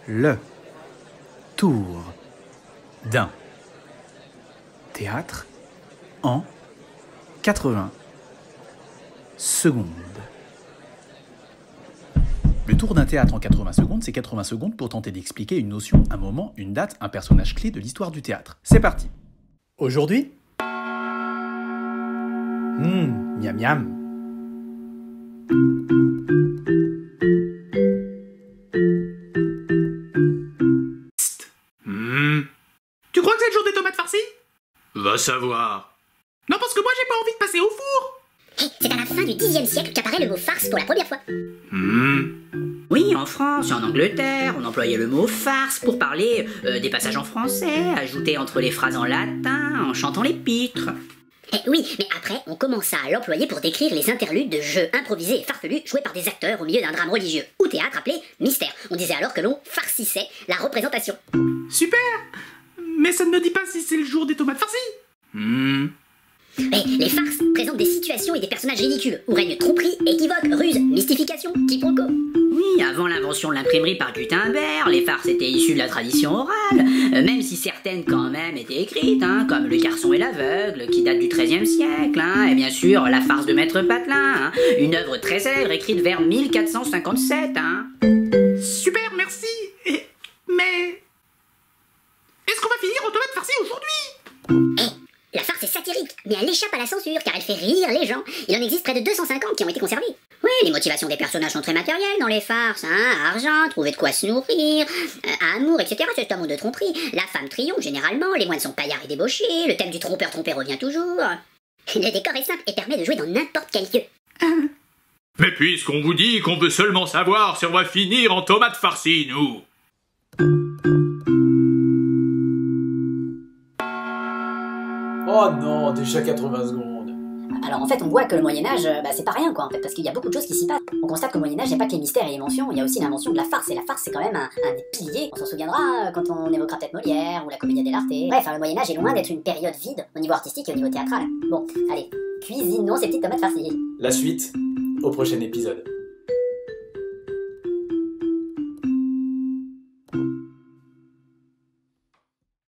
Le tour d'un théâtre en 80 secondes. Le tour d'un théâtre en 80 secondes, c'est 80 secondes pour tenter d'expliquer une notion, un moment, une date, un personnage clé de l'histoire du théâtre. C'est parti. Aujourd'hui, miam miam. Tu crois que c'est le jour des tomates farcies? Va savoir. Non, parce que moi j'ai pas envie de passer au four. C'est à la fin du Xe siècle qu'apparaît le mot farce pour la première fois. Oui, en France et en Angleterre, on employait le mot farce pour parler des passages en français, ajoutés entre les phrases en latin, en chantant les pitres. Oui, mais après, on commença à l'employer pour décrire les interludes de jeux improvisés et farfelus joués par des acteurs au milieu d'un drame religieux ou théâtre appelé mystère. On disait alors que l'on farcissait la représentation. Super. Mais ça ne me dit pas si c'est le jour des tomates farcies. Mais les farces présentent des situations et des personnages ridicules, où règne tromperie, équivoque, ruse, mystification, quiproquo. Oui, avant l'invention de l'imprimerie par Gutenberg, les farces étaient issues de la tradition orale, même si certaines quand même étaient écrites, comme Le Garçon et l'aveugle, qui date du XIIIe siècle, et bien sûr la farce de Maître Patelin, une œuvre très célèbre écrite vers 1457. Super, merci. Mais est-ce qu'on va finir en tomates farcies aujourd'hui? La farce est satirique, mais elle échappe à la censure car elle fait rire les gens. Il en existe près de 250 qui ont été conservés. Oui, les motivations des personnages sont très matérielles dans les farces, argent, trouver de quoi se nourrir, amour, etc. C'est un mot de tromperie. La femme triomphe généralement, les moines sont paillards et débauchés, le thème du trompeur-trompé revient toujours. Le décor est simple et permet de jouer dans n'importe quel lieu. Mais puisqu'on vous dit qu'on veut seulement savoir si on va finir en tomates farcies, nous. Oh non, déjà 80 secondes. Alors en fait on voit que le Moyen-Âge, c'est pas rien quoi en fait, parce qu'il y a beaucoup de choses qui s'y passent. On constate qu'au Moyen-Âge, il n'y a pas que les mystères et les mentions, il y a aussi l'invention de la farce, et la farce c'est quand même un des piliers. On s'en souviendra quand on évoquera peut-être Molière ou la Commedia dell'arte. Bref, le Moyen-Âge est loin d'être une période vide au niveau artistique et au niveau théâtral. Bon, allez, cuisinons ces petites tomates farcies. La suite, au prochain épisode.